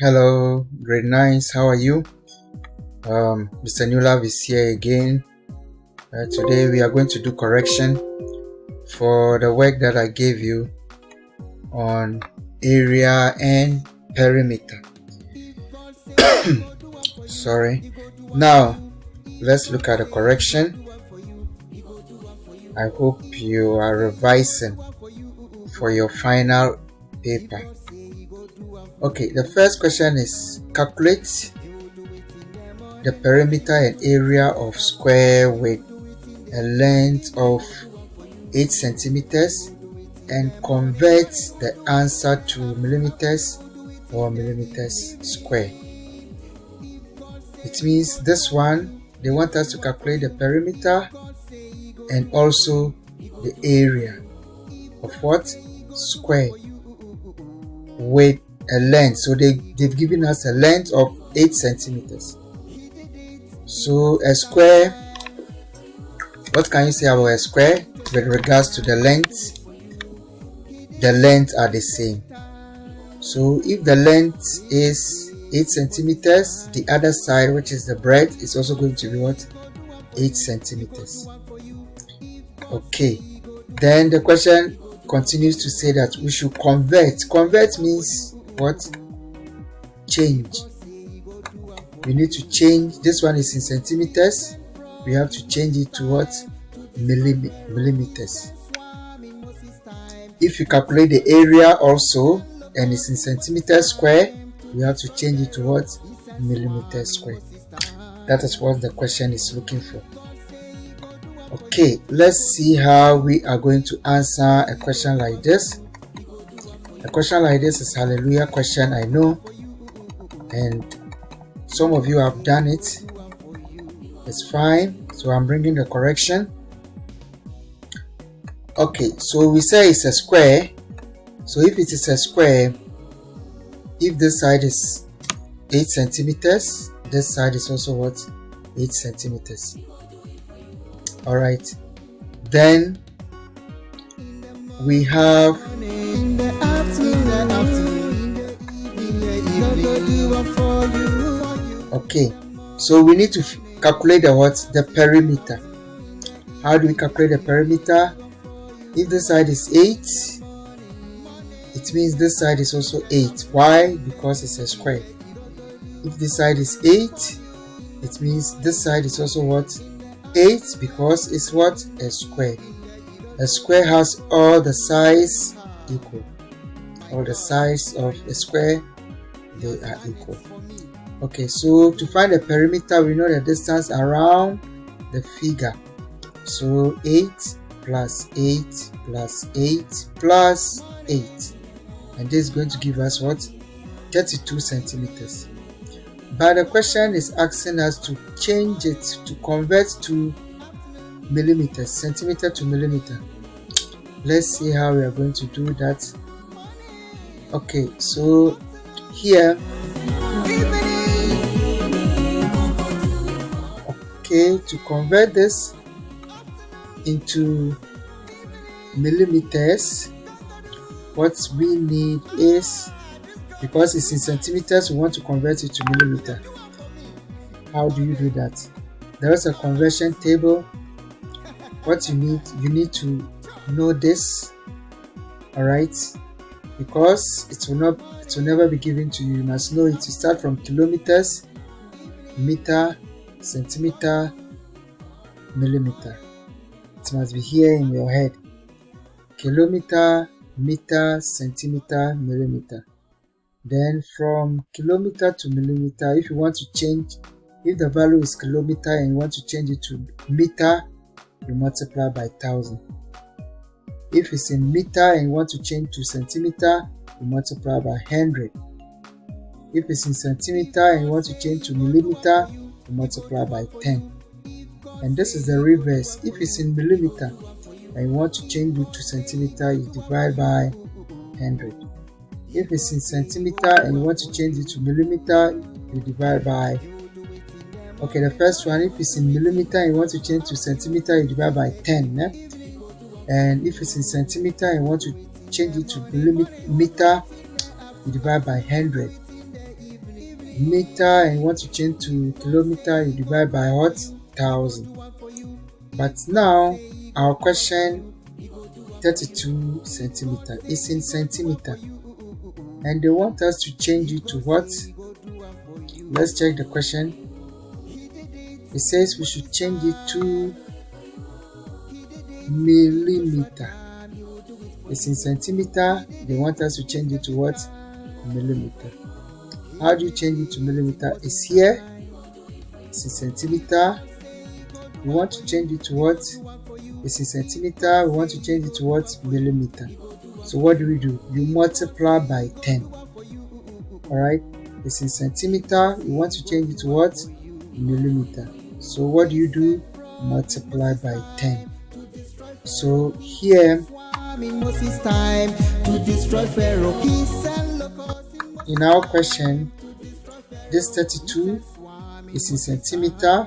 Hello, grade 9s, how are you? Mr. Newlove is here again. Today we are going to do correction for the work that I gave you on area and perimeter. Sorry. Now, let's look at the correction. I hope you are revising for your final paper. Okay, the first question is calculate the perimeter and area of square with a length of 8 centimeters and convert the answer to millimeters or millimeters square. It means this one, they want us to calculate the perimeter and also the area of what? Square with a length. So they've given us a length of 8 centimeters. So a square, what can you say about a square with regards to the length? The lengths are the same. So if the length is 8 centimeters, the other side, which is the breadth, is also going to be what? 8 centimeters. Okay. Then the question continues to say that we should convert. Convert means what? Change. We need to change. This one is in centimeters. We have to change it to what? Millimeters. If you calculate the area also and it's in centimeters square, we have to change it to what? Millimeters square. That is what the question is looking for. Okay, let's see how we are going to answer a question like this. A question like this is hallelujah question, I know, and some of you have done it. It's fine. So I'm bringing the correction. Okay, so we say it's a square. So if it is a square, if this side is 8 centimeters, this side is also what? 8 centimeters. Alright, then we have okay, so we need to calculate the what? The perimeter. How do we calculate the perimeter? If this side is 8, it means this side is also 8. Why? Because it's a square. If this side is 8, it means this side is also what? 8, because it's what? A square. A square has all the sides equal. All the sides of a square, they are equal. Okay, so to find the perimeter, we know the distance around the figure. So 8 plus 8 plus 8 plus 8. And this is going to give us what? 32 centimeters. But the question is asking us to change it, to convert to millimeters, centimeter to millimeter. Let's see how we are going to do that. Okay, so here, okay, to convert this into millimeters, what we need is, because it's in centimeters, we want to convert it to millimeter. How do you do that? There is a conversion table. What you need to know this, all right, because it will never be given to you. You must know it. You start from kilometers, meter, centimeter, millimeter. It must be here in your head. Kilometer, meter, centimeter, millimeter. Then from kilometer to millimeter, if you want to change, if the value is kilometer and you want to change it to meter, you multiply by 1000. If it's in meter and you want to change to centimeter, you multiply by 100. If it's in centimeter and you want to change to millimeter, you multiply by 10. And this is the reverse. If it's in millimeter and you want to change it to centimeter, you divide by 100. If it's in centimeter and you want to change it to millimeter, you divide by, okay, the first one, if it's in millimeter and you want to change to centimeter, you divide by 10. And if it's in centimeter and you want to change it to millimeter, you divide by 100. meter and you want to change to kilometer, you divide by what? 1000. But now our question 32 centimeter is in centimeter, and they want us to change it to what? Let's check the question. It says we should change it to millimeter. It's in centimeter. They want us to change it to what? Millimeter. How do you change it to millimeter? It's here. It's in centimeter. We want to change it to what? It's in centimeter. We want to change it to what? Millimeter. So what do? You multiply by 10. Alright? It's in centimeter. You want to change it to what? Millimeter. So what do? Multiply by 10. So here in our question, this 32 is in centimeter.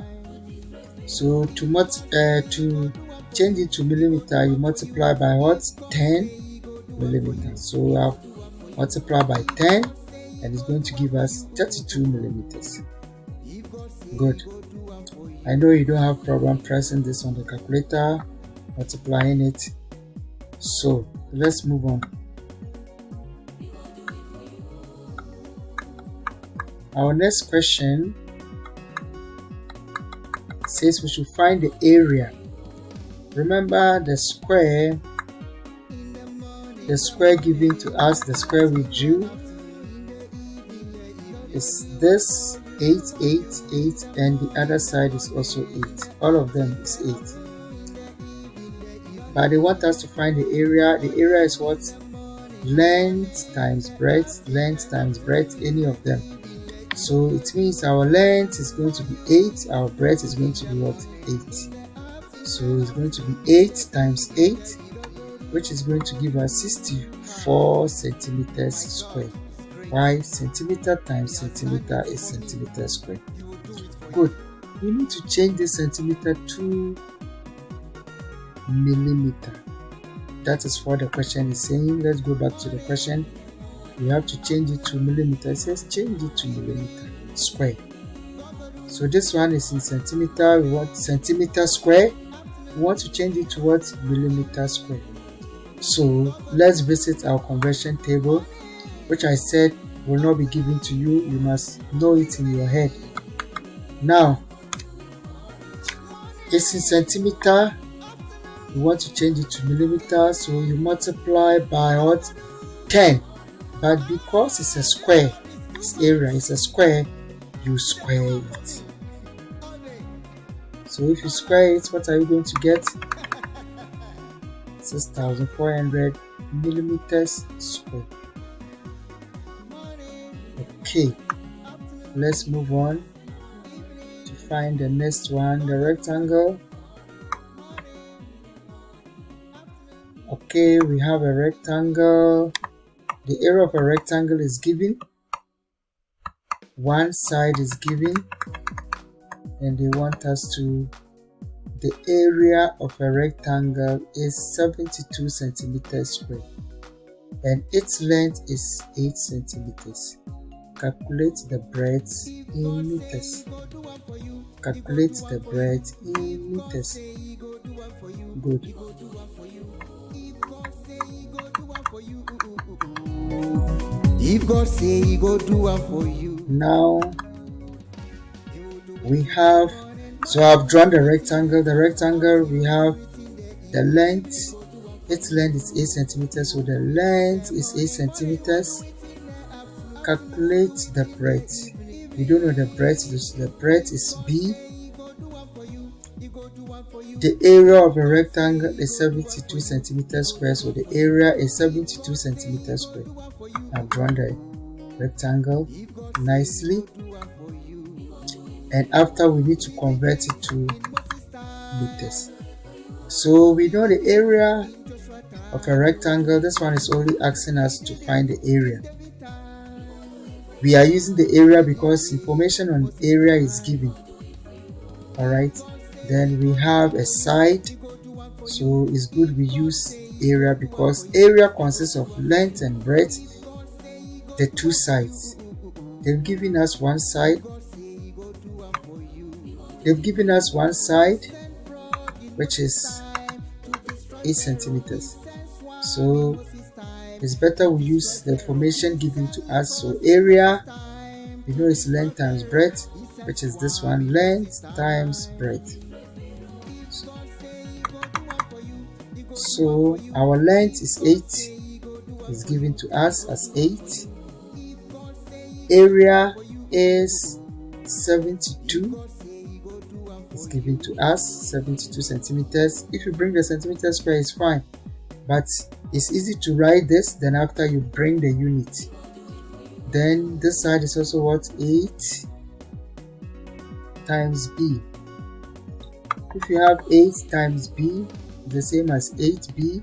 So to change it to millimeter, you multiply by what? 10 millimeters. So I'll multiply by 10 and it's going to give us 32 millimeters. Good. I know you don't have problem pressing this on the calculator, multiplying it. So let's move on. Our next question says we should find the area. Remember the square given to us, the square we drew is this 8, 8, 8, and the other side is also 8. All of them is 8. But they want us to find the area. The area is what? Length times breadth, any of them. So it means our length is going to be 8, our breadth is going to be what? 8. So it's going to be 8 times 8, which is going to give us 64 centimeters square. Why? Centimeter times centimeter is centimeter square. Good. We need to change the centimeter to millimeter. That is what the question is saying. Let's go back to the question. We have to change it to millimeter. It says change it to millimeter square. So this one is in centimeter. We want centimeter square. We want to change it to what? Millimeter square. So let's visit our conversion table, which I said will not be given to you. You must know it in your head. Now, it's in centimeter. You want to change it to millimeter, so you multiply by what? 10. But because it's a square, this area is a square, you square it. So if you square it, what are you going to get? 6,400 millimeters square. Okay, let's move on to find the next one, the rectangle. Okay, we have a rectangle. The area of a rectangle is given. One side is given, and they want us to, the area of a rectangle is 72 centimeters square, and its length is 8 centimeters. Calculate the breadth in meters. Calculate the breadth in meters. Good. If God say he go do one for you. Now we have, so I've drawn the rectangle. The rectangle, we have the length. Its length is 8 centimeters, so the length is 8 centimeters. Calculate the breadth. We don't know the breadth, the breadth is B. The area of a rectangle is 72 centimeters square, so the area is 72 centimeters square. I've drawn the rectangle nicely, and after we need to convert it to meters. So we know the area of a rectangle. This one is only asking us to find the area. We are using the area because information on area is given. Alright, then we have a side, so it's good we use area because area consists of length and breadth, the two sides. They've given us one side. They've given us one side, which is 8 centimeters. So it's better we use the information given to us. So area, you know, it's length times breadth, which is this one, length times breadth. So our length is 8, is given to us as 8. Area is 72, is given to us 72 centimeters. If you bring the centimeter square, it's fine, but it's easy to write this. Then after you bring the unit, then this side is also what, 8 times b. If you have 8 times b, the same as 8b,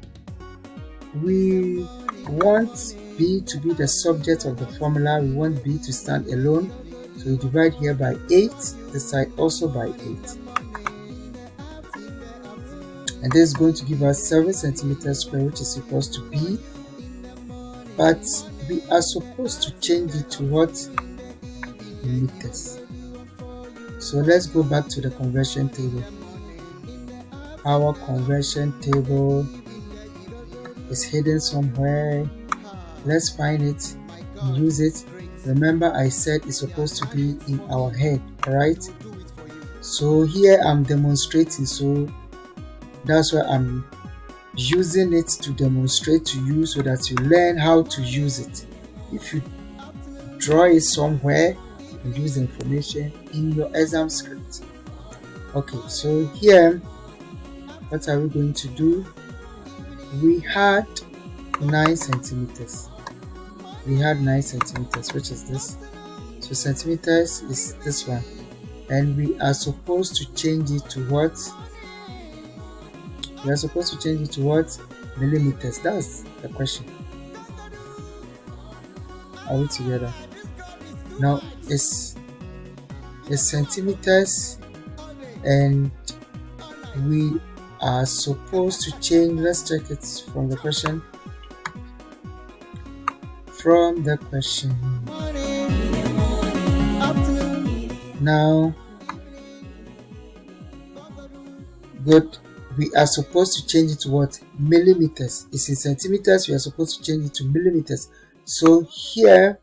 we want b to be the subject of the formula. We want b to stand alone, so we divide here by 8, this side also by 8, and this is going to give us 7 centimeters square, which is equals to b. But we are supposed to change it to what? Meters. So let's go back to the conversion table. Our conversion table is hidden somewhere. Let's find it and use it. Remember, I said it's supposed to be in our head, alright? So here I'm demonstrating, so that's why I'm using it to demonstrate to you, so that you learn how to use it. If you draw it somewhere, and use the information in your exam script. Okay, so here, what are we going to do? We had 9 centimeters. We had 9 centimeters, which is this. So centimeters is this one, and we are supposed to change it to what? We are supposed to change it to what? Millimeters. That's the question. Are we together? Now it's centimeters, and we are supposed to change. Let's check it from the question. From the question. Now, good. We are supposed to change it to what? Millimeters. It's in centimeters. We are supposed to change it to millimeters. So here,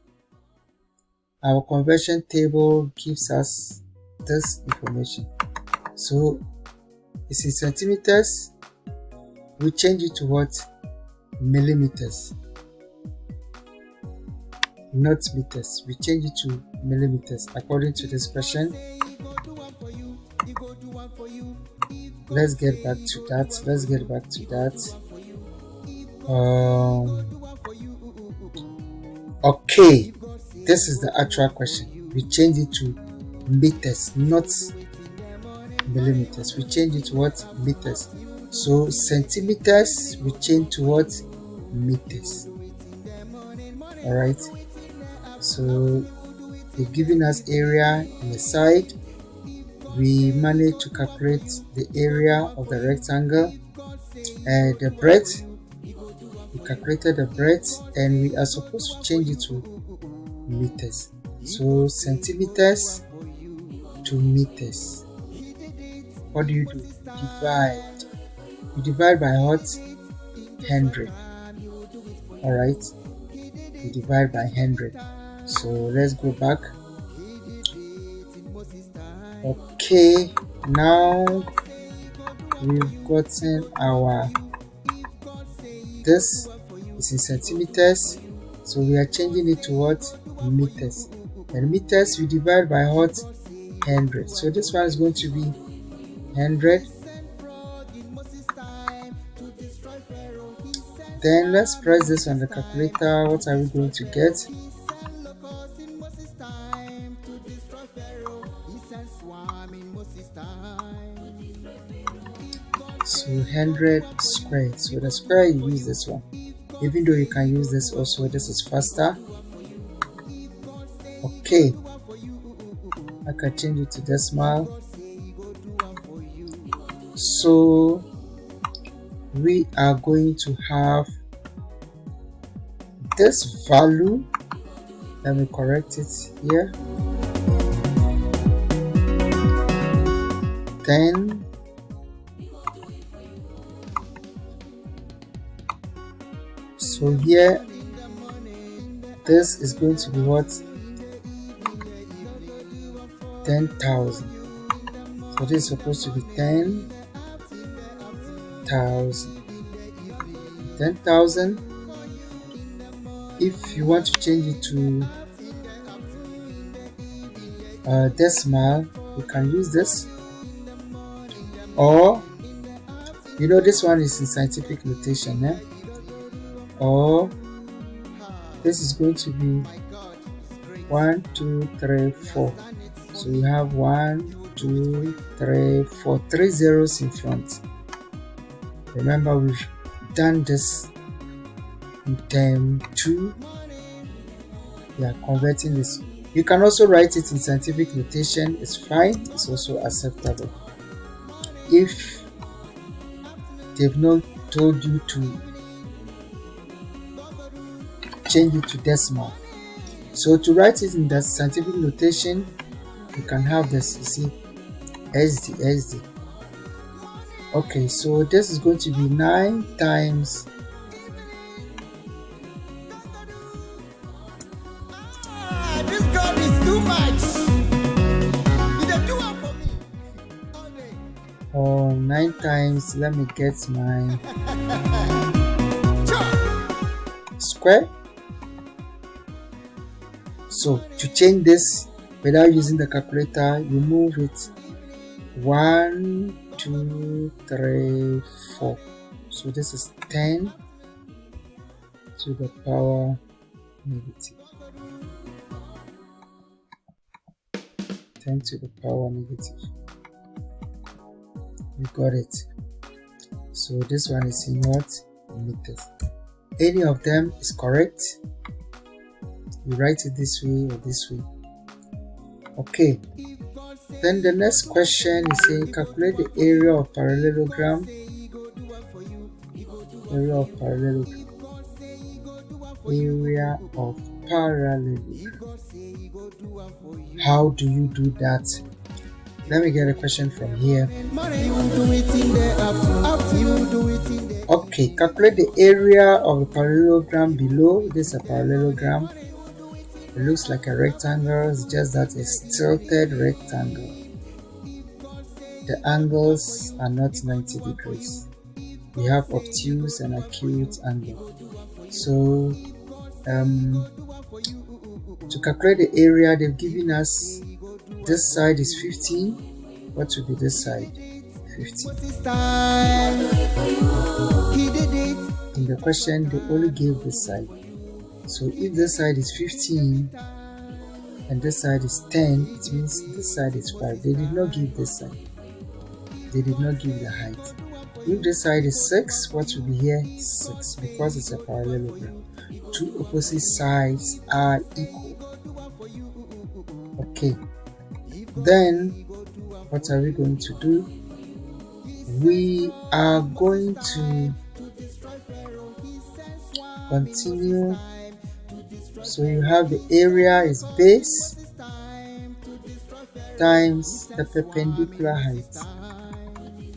our conversion table gives us this information. So it's in centimeters. We change it to what? Millimeters. Not meters. We change it to millimeters according to this question. Let's get back to that. Okay, this is the actual question. We change it to meters, not millimeters. We change it to what? Meters. So centimeters, we change to what? Meters. Alright, so they've given us area on the side. We managed to calculate the area of the rectangle and the breadth. We calculated the breadth, and we are supposed to change it to meters. So centimeters to meters. What do? You divide. You divide by what? 100. Alright, you divide by 100. So let's go back. Okay, now we've gotten our, this is in centimeters, so we are changing it to what? Meters. And meters we divide by what? 100. So this one is going to be 100. Then let's press this on the calculator. What are we going to get? So 100 squared. So the square, you use this one. Even though you can use this also, this is faster. Okay, I can change it to decimal. So we are going to have this value Let me correct it here. 10 so here this is going to be what? 10,000. So this is supposed to be 10,000. 10,000. If you want to change it to decimal, you can use this, or this one is in scientific notation, or this is going to be 1 2 3 4. So you have 1 2 3 4, 3 zeros in front. Remember, we've done this in term 2. We are converting this. You can also write it in scientific notation. It's fine. It's also acceptable. If they've not told you to change it to decimal, so to write it in the scientific notation, you can have this. You see, SD. Okay, so this is going to be 9 times 9 times, let me get my square. So to change this without using the calculator, you move it 1 2 3 4. So this is 10 to the power negative. 10 to the power negative. You got it. So this one is in what? Meters. Any of them is correct. You write it this way or this way. Okay. Then the next question is saying calculate the area of parallelogram. Area of parallelogram. Area of parallelogram. How do you do that? Let me get a question from here. Okay, calculate the area of the parallelogram below. This is a parallelogram. It looks like a rectangle, it's just that it's tilted rectangle. The angles are not 90 degrees. We have obtuse and acute angle. So to calculate the area, they've given us this side is 15. What would be this side? 15. In the question, they only gave this side. So if this side is 15 and this side is 10, it means this side is 5. They did not give this side. They did not give the height. If this side is 6, what will be here? 6, because it's a parallelogram. Two opposite sides are equal. Okay. Then, what are we going to do? We are going to continue. So you have the area is base times the perpendicular height.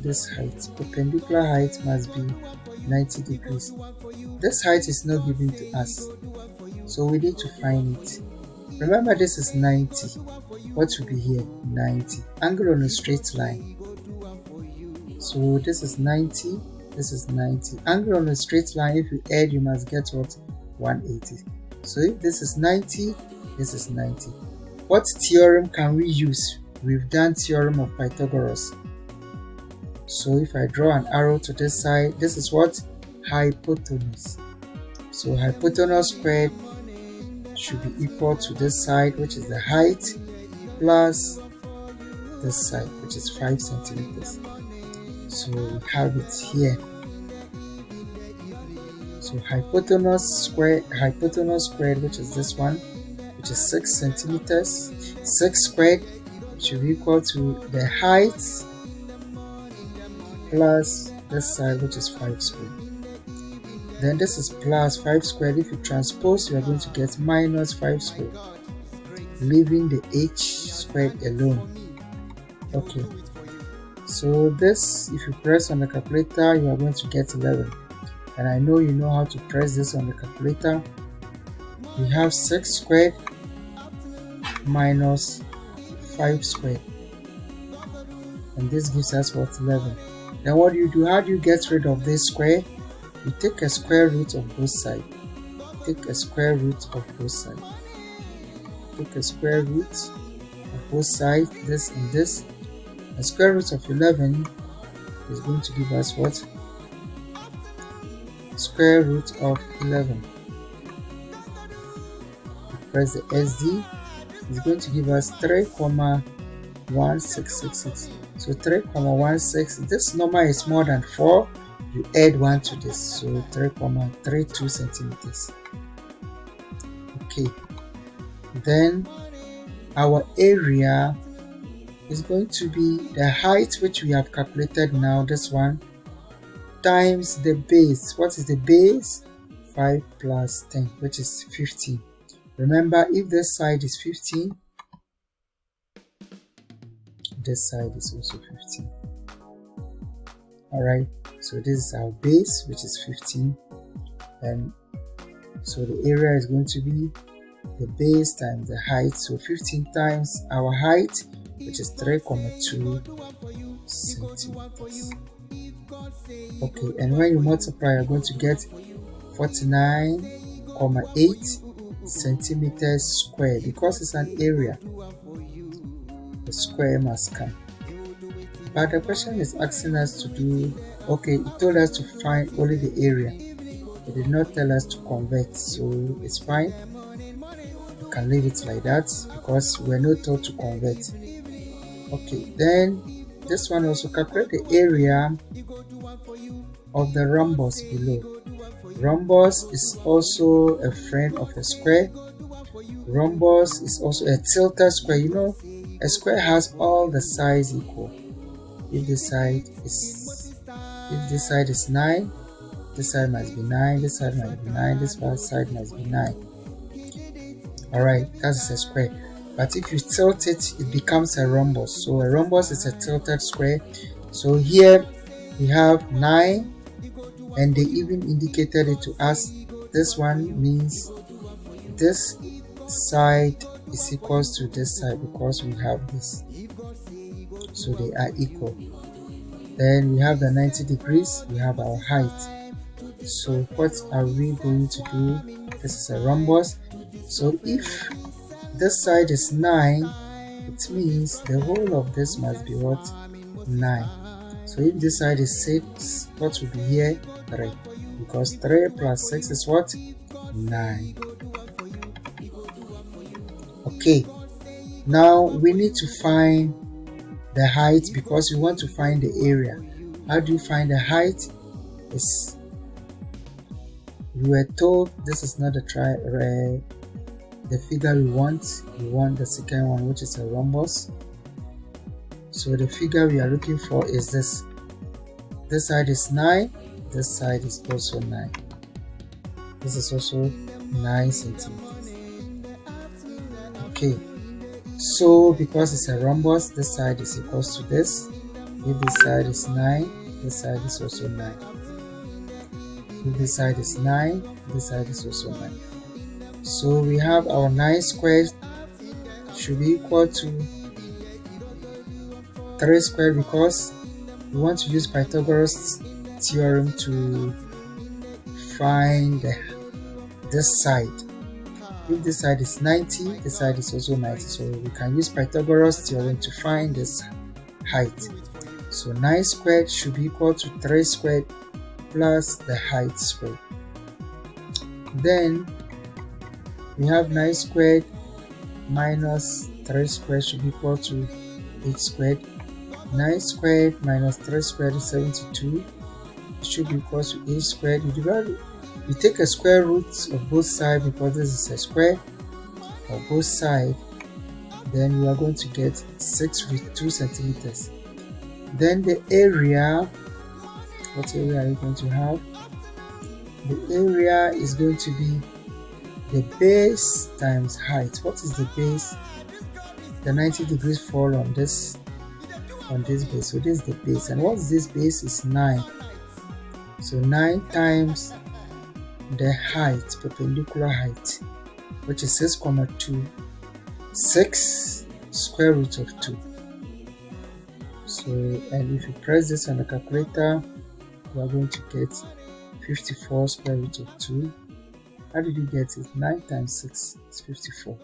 This height, perpendicular height must be 90 degrees. This height is not given to us, so we need to find it. Remember, this is 90. What will be here? 90. Angle on a straight line. So this is 90. This is 90. Angle on a straight line, if you add, you must get what? 180. So if this is 90, this is 90. What theorem can we use? We've done theorem of Pythagoras. So if I draw an arrow to this side, this is what? Hypotenuse. So hypotenuse squared should be equal to this side, which is the height, plus this side, which is 5 centimeters. So we have it here. So hypotenuse squared, which is this one, which is 6 centimeters. 6 squared should be equal to the height plus this side, which is 5 squared. Then this is plus 5 squared. If you transpose, you are going to get minus 5 squared, leaving the h squared alone. Okay, so this, if you press on the calculator, you are going to get 11. And I know you know how to press this on the calculator. We have 6 squared minus 5 squared, and this gives us what? 11. Then what do you do? How do you get rid of this square? You take a square root of both sides. Take a square root of both sides. Take a square root of both sides, this and this. The square root of 11 is going to give us what? Square root of 11. Press the SD. It's going to give us 3,1666. So 3,16. This number is more than 4. You add 1 to this, so 3,32 centimeters. Okay. Then our area is going to be the height which we have calculated now, this one, times the base. What is the base? 5 plus 10, which is 15. Remember, if this side is 15, this side is also 15. Alright, so this is our base, which is 15, and so the area is going to be the base times the height, so 15 times our height, which is 3,2 centimeters. Okay, and when you multiply, you're going to get 49,8 centimeters square. Because it's an area, the square must come. But the question is asking us to do, okay, it told us to find only the area. It did not tell us to convert, so it's fine. You can leave it like that because we're not told to convert. Okay, then this one also, calculate the area of the rhombus below. Rhombus is also a friend of a square. Rhombus is also a tilted square. You know, a square has all the sides equal. If this side is 9, this side must be 9, this side must be 9, this side must be 9. Alright, that's a square. But if you tilt it, it becomes a rhombus. So a rhombus is a tilted square. So here we have 9, and they even indicated it to us. This one means this side is equals to this side because we have this. So they are equal. Then we have the 90 degrees, we have our height. So what are we going to do? This is a rhombus. So if this side is 9, it means the whole of this must be what? 9. So if this side is 6, what will be here? 3. Because 3 plus 6 is what? 9. Okay. Now we need to find the height because we want to find the area. How do you find the height? We were told this is not the figure we want. We want the second one, which is a rhombus. So the figure we are looking for is this. This side is 9. This side is also 9. This is also 9 centimeters. Okay. So because it's a rhombus, this side is equals to this. If this side is 9, this side is also 9. If this side is 9, this side is also 9. So we have our 9 squared should be equal to 3 squared because we want to use Pythagoras theorem to find this side. If this side is 90, this side is also 90. So we can use Pythagoras theorem to find this height. So 9 squared should be equal to 3 squared plus the height squared. Then we have 9 squared minus 3 squared should be equal to 8 squared. 9 squared minus 3 squared is 72. It should be equal to 8 squared. You take a square root of both sides because this is a square of both sides. Then you are going to get 6 centimeters. Then the area, what area are you going to have? The area is going to be the base times height. What is the base? The 90 degrees fall on this base. So this is the base. And what's this base? Is 9. So 9 times the height, perpendicular height, which is 6,2. 6 square root of 2. So, and if you press this on the calculator, you are going to get 54 square root of 2. How did you get it? 9 times 6 is 54.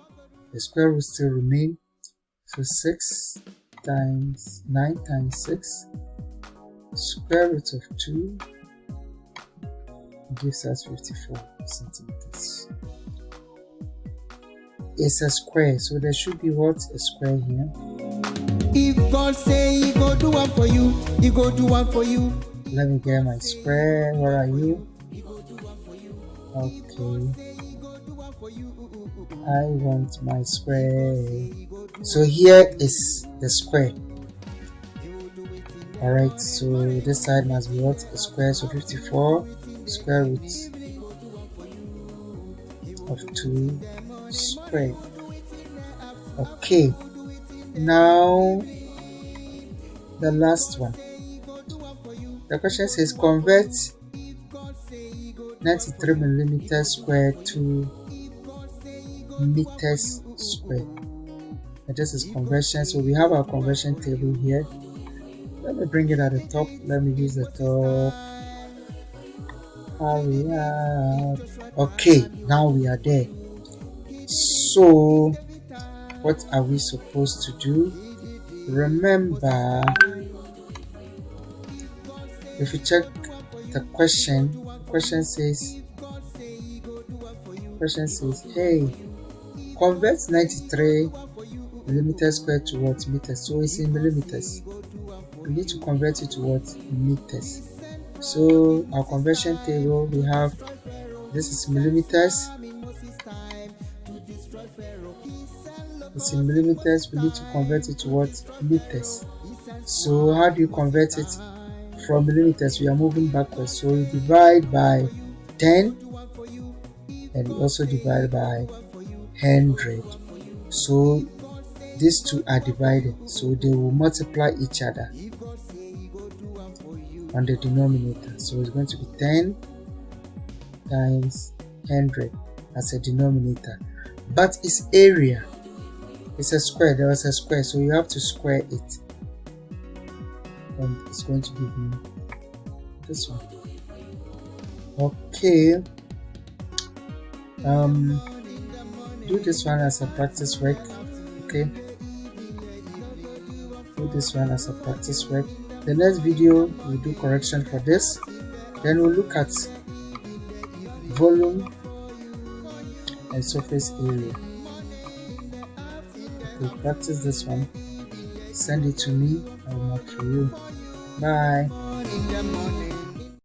The square root still remain. So 6 times 9 times 6 square root of 2 gives us 54 centimeters. It's a square, so there should be what? A square here. If God say he go do one for you, he go do one for you. Let me get my square. Where are you? Okay. I want my square. So here is the square. Alright, so this side must be what? A square. So 54 square root of 2 square. Okay, now the last one. The question says convert 93 millimeters square to meters square. And this is conversion. So we have our conversion table here. Let me bring it at the top. Let me use the top. Hurry up. Okay, now we are there. So what are we supposed to do? Remember, if you check the question says, hey, convert 93 millimeters square to what? Meters. So it's in millimeters. We need to convert it to what? Meters. So our conversion table, we have, this is millimeters. It's in millimeters. We need to convert it to what? Meters. So how do you convert it from millimeters? We are moving backwards. So you divide by 10 and you also divide by 100. So these two are divided, so they will multiply each other on the denominator. So it's going to be 10 times 100 as a denominator, but its area, it's a square. There was a square, so you have to square it, and it's going to give me this one. Okay, do this one as a practice work. Okay, do this one as a practice work. The next video we'll do correction for this, then we'll look at volume and surface area. Okay, practice this one, send it to me, I will mark for you. Bye.